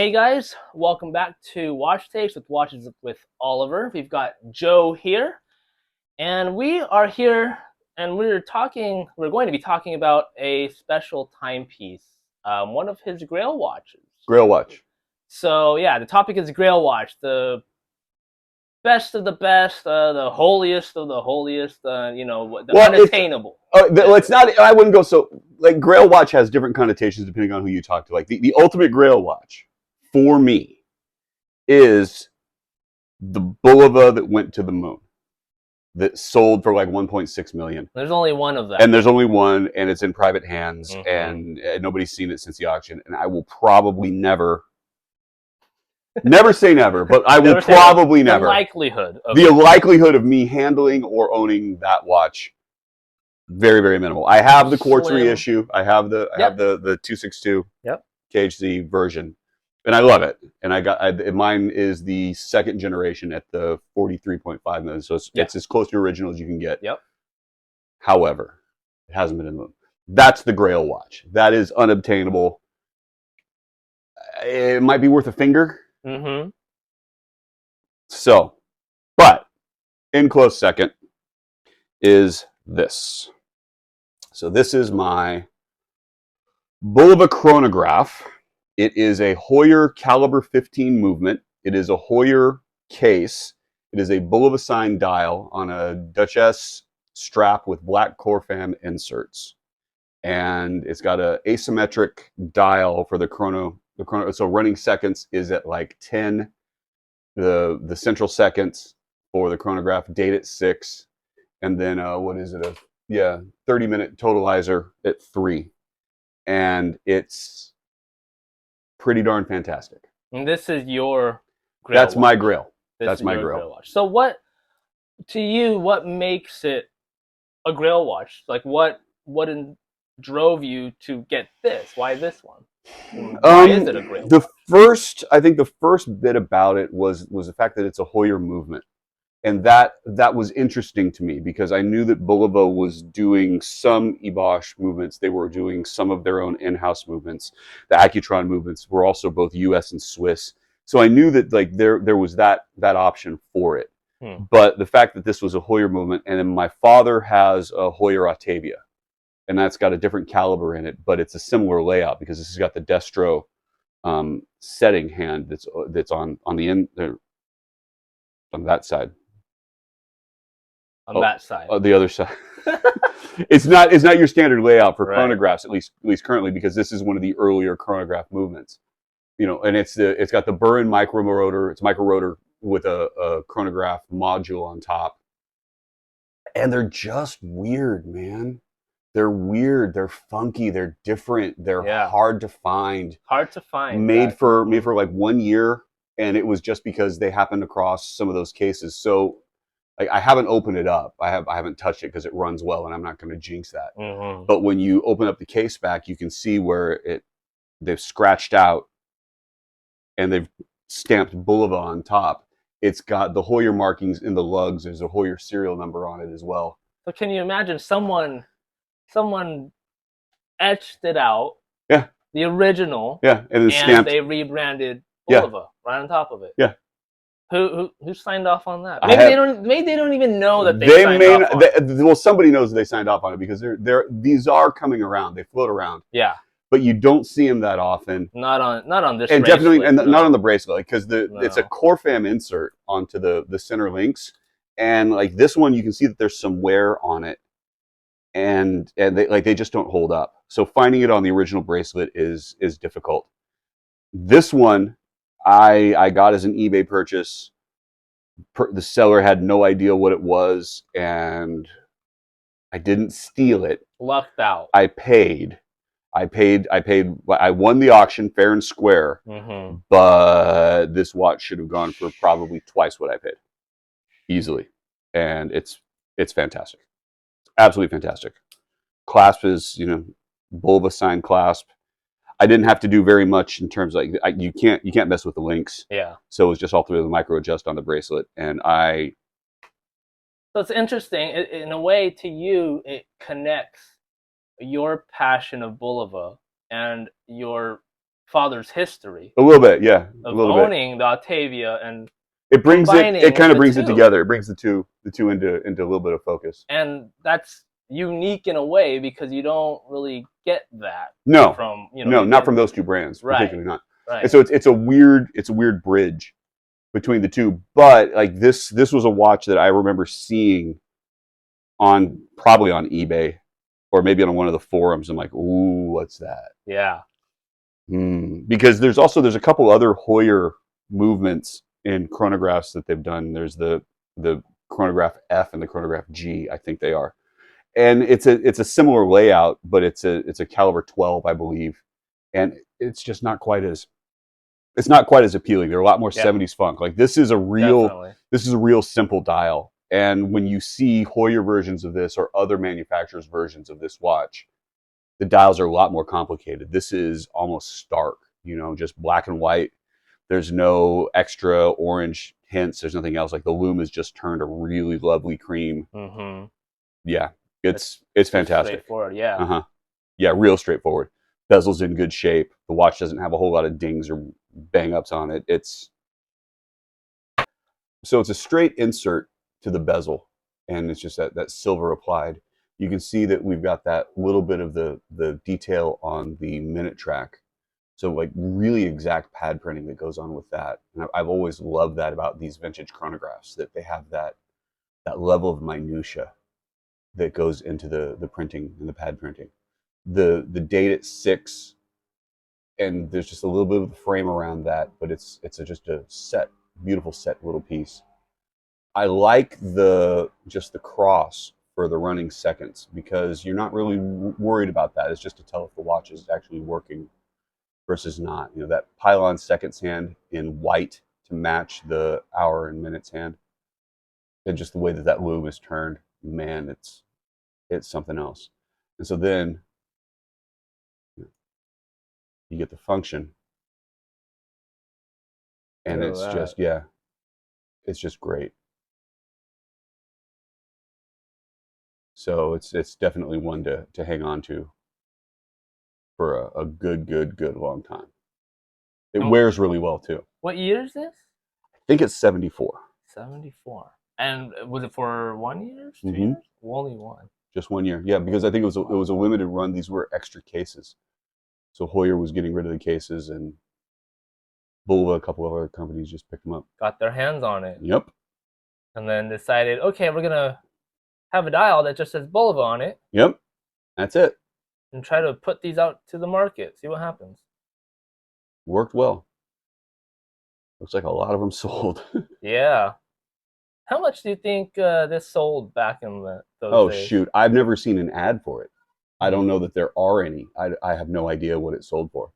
Hey guys, welcome back to Watch Takes with Watches with Oliver. We've got Joe here, and we are here, and we're going to be talking about a special timepiece, one of his Grail watches. Grail watch. So yeah, the topic is Grail watch, the best of the best, the holiest of the holiest, unattainable. Let's not. I wouldn't go so. Like Grail watch has different connotations depending on who you talk to. Like the ultimate Grail watch for me is the Bulova that went to the moon, that sold for like 1.6 million. There's only one of them, and there's only one, and it's in private hands, and nobody's seen it since the auction. And I will probably never say never, but I will probably never. The likelihood of me handling or owning that watch, very, very minimal. I have the quartz reissue. I have the 262 KHZ version, and I love it. And mine is the second generation at the 43.5 million, so it's as close to original as you can get. Yep. However, it hasn't been in the moon. That's the Grail watch. That is unobtainable. It might be worth a finger. So, but in close second is this. So this is my Bulova Chronograph. It is a Heuer caliber 15 movement. It is a Heuer case. It is a Bulova sign dial on a Duchess strap with black Corfam inserts. And it's got an asymmetric dial for the chrono. So running seconds is at like 10. The central seconds for the chronograph, date at 6. And then, 30-minute totalizer at 3. And it's pretty darn fantastic. And this is your Grail That's watch. my Grail. That's my Grail watch. So what makes it a Grail watch? Like what drove you to get this? Why this one? Why is it a Grail watch? I think the first bit about it was the fact that it's a Heuer movement. And that was interesting to me because I knew that Bulova was doing some Ebosh movements. They were doing some of their own in-house movements. The Accutron movements were also both US and Swiss. So I knew that like there was that option for it. But the fact that this was a Heuer movement, and then my father has a Heuer Autavia, and that's got a different caliber in it, but it's a similar layout because this has got the destro setting hand that's on the end there, on that side. That side. The other side. It's not your standard layout for chronographs, at least currently, because this is one of the earlier chronograph movements. And it's got the Burin micro rotor. It's micro rotor with a chronograph module on top. And they're just weird, man. They're weird. They're funky. They're different. They're hard to find. Made for like 1 year, and it was just because they happened across some of those cases. So. Like, I haven't opened it up. I haven't touched it because it runs well, and I'm not going to jinx that. But when you open up the case back, you can see where they've scratched out and they've stamped Bulova on top. It's got the Heuer markings in the lugs. There's a Heuer serial number on it as well. So can you imagine someone etched it out? Yeah. The original. Yeah, and then they rebranded Bulova right on top of it. Yeah. Who signed off on that? Maybe they don't even know that they signed off on it. Well, somebody knows they signed off on it because these are coming around. They float around. Yeah. But you don't see them that often. Not on this. And definitely, not on the bracelet, because it's a Corfam insert onto the center links, and like this one, you can see that there's some wear on it, and they just don't hold up. So finding it on the original bracelet is difficult. This one. I got as an eBay purchase. The seller had no idea what it was, and I didn't steal it. Lucked out. I paid. I won the auction fair and square, but this watch should have gone for probably twice what I paid, easily. And it's fantastic, absolutely fantastic. Clasp is Bulova sign clasp. I didn't have to do very much in terms of you can't mess with the links. Yeah. So it was just all through the micro adjust on the bracelet, and So it's interesting in a way. To you, it connects your passion of Bulova and your father's history A little bit, yeah, a of little bit. owning the Autavia and It brings combining it kind of the brings it two. together. It brings the two into a little bit of focus. And that's unique in a way because you don't really get that No, from, you know, no, not from those two brands, right, particularly not. right. And so it's a weird bridge between the two. But like this was a watch that I remember seeing on probably on eBay or maybe on one of the forums. I'm like, ooh, what's that? Yeah. Because there's a couple other Heuer movements in chronographs that they've done. There's the chronograph F and the chronograph G, I think they are, and it's a similar layout, but it's a caliber 12, I believe, and it's just not quite as appealing. They're a lot more 70s funk. Like this is a real simple dial, and when you see Heuer versions of this or other manufacturers' versions of this watch, the dials are a lot more complicated. This is almost stark, just black and white. There's no extra orange hints. There's nothing else. Like the lume is just turned a really lovely cream. Mm-hmm. Yeah, it's fantastic. Straightforward, yeah. Yeah, real straightforward. Bezel's in good shape. The watch doesn't have a whole lot of dings or bang ups on it. It's a straight insert to the bezel, and it's just that silver applied. You can see that we've got that little bit of the detail on the minute track. So like really exact pad printing that goes on with that. And I've always loved that about these vintage chronographs, that they have that level of minutia that goes into the printing and the pad printing. The date at 6, and there's just a little bit of the frame around that, but it's just a beautiful set little piece. I like the cross for the running seconds because you're not really worried about that. It's just to tell if the watch is actually working versus not. That pylon seconds hand in white to match the hour and minutes hand, and just the way that lume is turned, man, it's something else. And so then you get the function, and it's just great. So it's definitely one to hang on to for a good long time. It wears really well too. What year is this? I think it's 74. 74. And was it for 1 year? 2 years? Only one. Just 1 year. Yeah, because I think it was a limited run. These were extra cases. So Heuer was getting rid of the cases, and Bulova, a couple of other companies just picked them up. Got their hands on it. Yep. And then decided, okay, we're going to have a dial that just says Bulova on it. Yep. That's it. And try to put these out to the market. See what happens. Worked well. Looks like a lot of them sold. Yeah. How much do you think this sold back in those days? Oh, shoot. I've never seen an ad for it. I don't know that there are any. I have no idea what it sold for.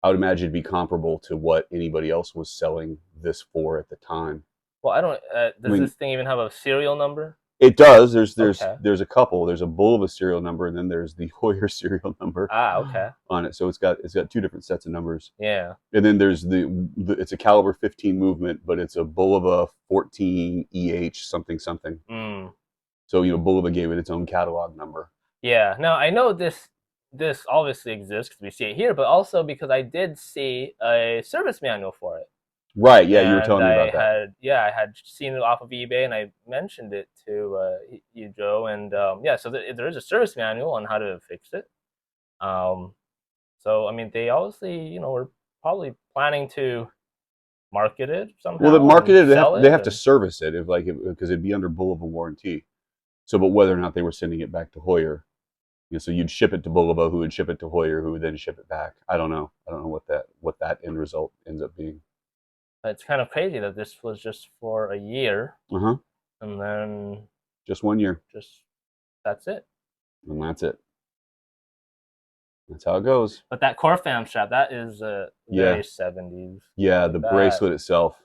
I would imagine it'd be comparable to what anybody else was selling this for at the time. Well, I don't. Does this thing even have a serial number? It does. There's a couple. There's a Bulova serial number, and then there's the Heuer serial number. Okay. On it, so it's got two different sets of numbers. Yeah. And then there's it's a caliber 15 movement, but it's a Bulova 14 something. So Bulova gave it its own catalog number. Yeah. Now I know this obviously exists because we see it here, but also because I did see a service manual for it. Right. Yeah, you were telling me about that. I had seen it off of eBay, and I mentioned it to you, Joe. And so there is a service manual on how to fix it. So I mean, they obviously were probably planning to market it somehow. Well, they marketed it. They have to service it because it'd be under Bulova warranty. So, but whether or not they were sending it back to Heuer, so you'd ship it to Bulova, who would ship it to Heuer, who would then ship it back. I don't know what that end result ends up being. It's kind of crazy that this was just for a year, and then just 1 year. That's it. And that's it. That's how it goes. But that core fam strap, that is very 70s. Yeah, the bracelet itself,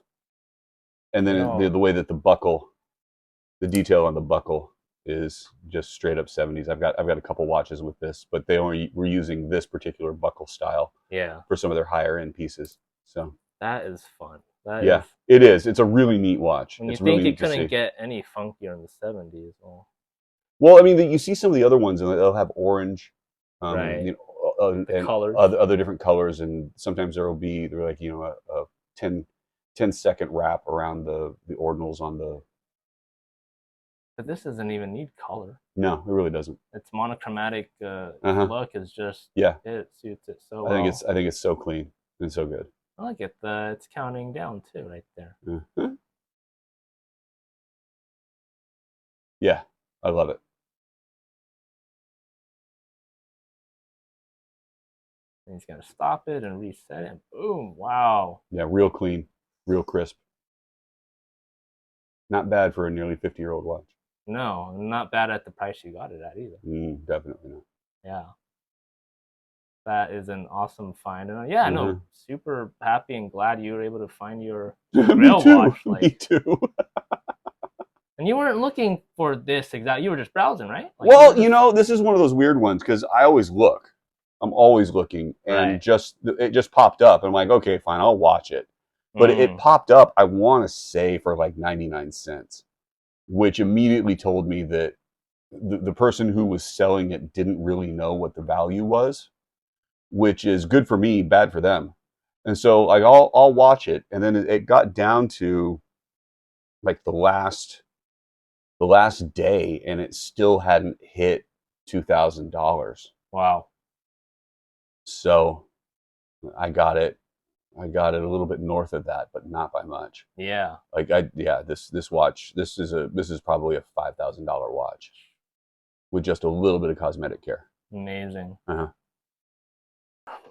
and then the way that the detail on the buckle is just straight up 70s. I've got a couple watches with this, but they only were using this particular buckle style. Yeah. For some of their higher end pieces. So that is fun. It is. It's a really neat watch. And you think it couldn't get any funkier in the 70s? Well, I mean, you see some of the other ones, and they'll have orange. Right. and colors. other different colors, and sometimes they're like a 10-second wrap around the ordinals on the. But this doesn't even need color. No, it really doesn't. Its monochromatic look is just it suits it so well. I think it's so clean and so good. I like it. It's counting down too, right there. Uh-huh. Yeah, I love it. And he's gonna stop it and reset it. And boom! Wow. Yeah, real clean, real crisp. Not bad for a nearly 50-year-old watch. No, not bad at the price you got it at either. Definitely not. Yeah. That is an awesome find. And yeah, no, super happy and glad you were able to find your Grail watch. Me too. And you weren't looking for this exact. You were just browsing, right? Like, well, this is one of those weird ones because I always look. I'm always looking, and it just popped up. And I'm like, okay, fine, I'll watch it. But it popped up, I want to say, for like 99 cents, which immediately told me that the person who was selling it didn't really know what the value was, which is good for me, bad for them. And so like I'll watch it, and then it got down to like the last day, and it still hadn't hit $2,000. Wow. So I got it a little bit north of that, but not by much. Yeah. Like this watch, this is probably a $5,000 watch with just a little bit of cosmetic care. Amazing.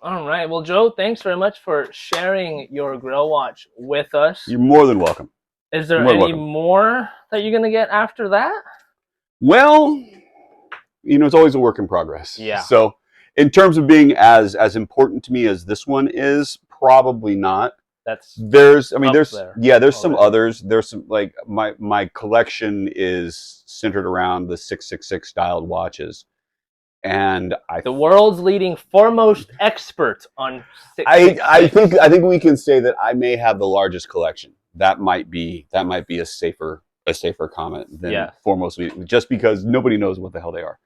All right. Well, Joe, thanks very much for sharing your Grail watch with us. You're more than welcome. Is there any more that you're going to get after that? Well, it's always a work in progress. Yeah. So in terms of being as important to me as this one is, probably not. There's some others. There's some, like, my collection is centered around the 666 styled watches. And the world's leading foremost expert on 666. I think we can say that I may have the largest collection. That might be a safer comment than foremost leading, just because nobody knows what the hell they are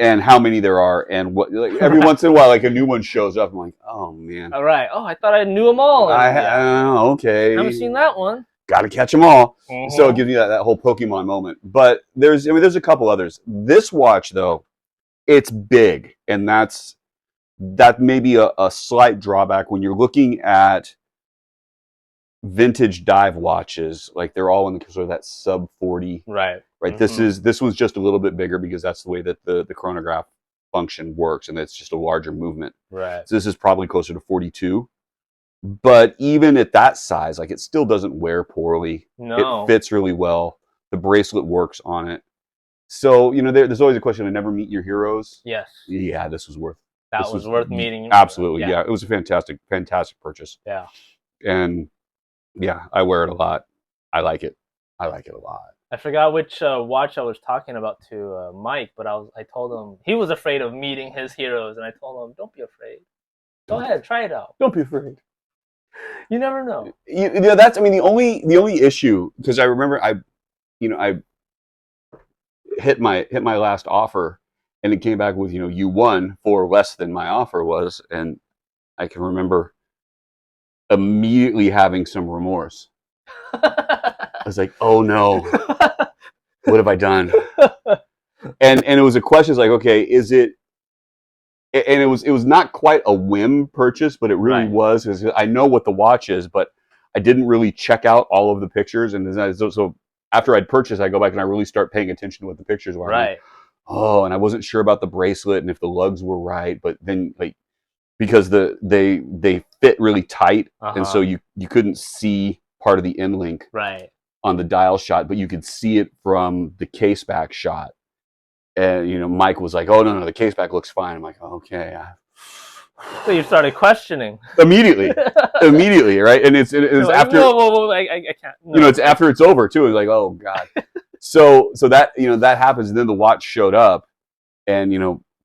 and how many there are, and what, like, every once in a while, like, a new one shows up. I'm like, oh man. All right. Oh, I thought I knew them all. Okay. I haven't seen that one. Got to catch them all. So it gives me that whole Pokemon moment. But there's a couple others. This watch, though, it's big, and that may be a slight drawback when you're looking at vintage dive watches. Like, they're all in the sort of that sub 40. Right. This one's just a little bit bigger because that's the way that the chronograph function works, and it's just a larger movement. Right. So this is probably closer to 42. But even at that size, like, it still doesn't wear poorly. No. It fits really well. The bracelet works on it. So, there's always a question of never meet your heroes. Yes. Yeah, this was worth. That was worth meeting. Absolutely, yeah. It was a fantastic purchase. Yeah. And yeah, I wear it a lot. I like it a lot. I forgot which watch I was talking about to Mike, but I told him he was afraid of meeting his heroes, and I told him, don't be afraid. Go ahead, try it out. Don't be afraid. You never know. That's, the only issue, because I remember I hit my last offer, and it came back with, you won for less than my offer was, and I can remember immediately having some remorse. I was like, oh no, what have I done? And it was a question, it's like, okay, is it? And it was not quite a whim purchase, but it really was, because I know what the watch is, but I didn't really check out all of the pictures, and so after I'd purchased, I go back and I really start paying attention to what the pictures were. Right. Oh, and I wasn't sure about the bracelet and if the lugs were right, but then, like, because they fit really tight, and so you couldn't see part of the end link on the dial shot, but you could see it from the case back shot. And Mike was like, "Oh no, the case back looks fine." I'm like, "Okay." So you started questioning immediately, right? And it's like, after. Whoa, I can't. No. It's after it's over too. It's like, oh god. so that that happens, and then the watch showed up, and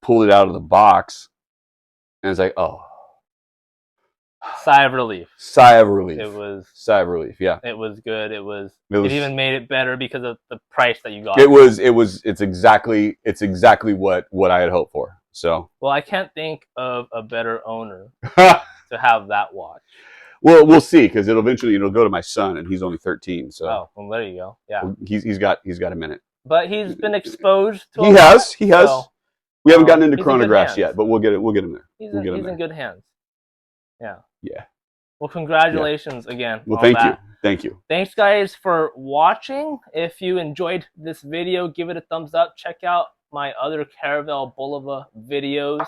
pulled it out of the box, and it's like, oh. Sigh of relief. It was. Sigh of relief. Yeah. It was good. It even made it better because of the price that you got. It's exactly what I had hoped for. So, well, I can't think of a better owner to have that watch. well, we'll see because it'll eventually go to my son, and he's only 13. So, Oh, well, there you go. Yeah, he's got a minute. but he's been exposed to. He a has. lot, He has. so, We haven't gotten into he's in good chronographs hands. yet, but we'll get it. We'll get him there. He's We'll get him in good hands. Yeah. Yeah. Well, congratulations again. Well, on thank that. you. Thank you. Thanks, guys, for watching. If you enjoyed this video, give it a thumbs up. Check out my other Caravel Bulova videos.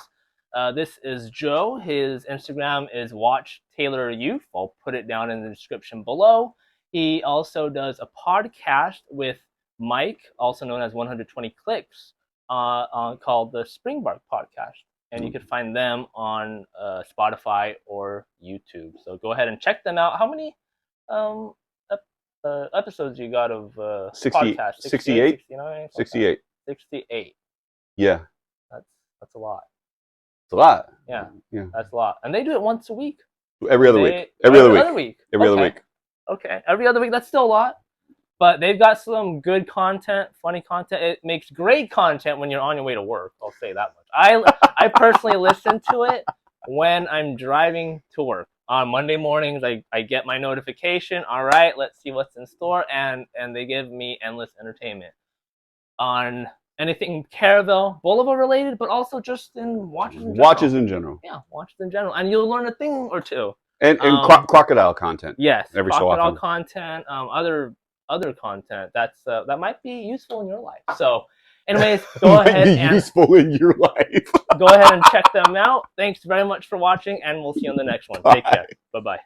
This is Joe. His Instagram is WatchTailorYouth. I'll put it down in the description below. He also does a podcast with Mike, also known as 120 Clicks, called the Springbark Podcast. And you can find them on Spotify or YouTube. So go ahead and check them out. How many episodes you got of podcast? 68? 69? 68. 68. Yeah. That's a lot. It's a lot. Yeah. Yeah. That's a lot. And they do it once a week. Every other week. Every other week. Every other week. Okay. Every other week. That's still a lot. But they've got some good content, funny content. It makes great content when you're on your way to work. I'll say that much. I personally listen to it when I'm driving to work. On Monday mornings, I get my notification. All right, let's see what's in store. And they give me endless entertainment on anything Caravel, Bulova related, but also just in watches in general. Watches in general. Yeah, watches in general. And you'll learn a thing or two. And crocodile content. Yes, every so often. Crocodile content, other content that might be useful in your life. So, anyways, go ahead and useful in your life. go ahead and check them out. Thanks very much for watching, and we'll see you on the next one. Take care. Bye-bye.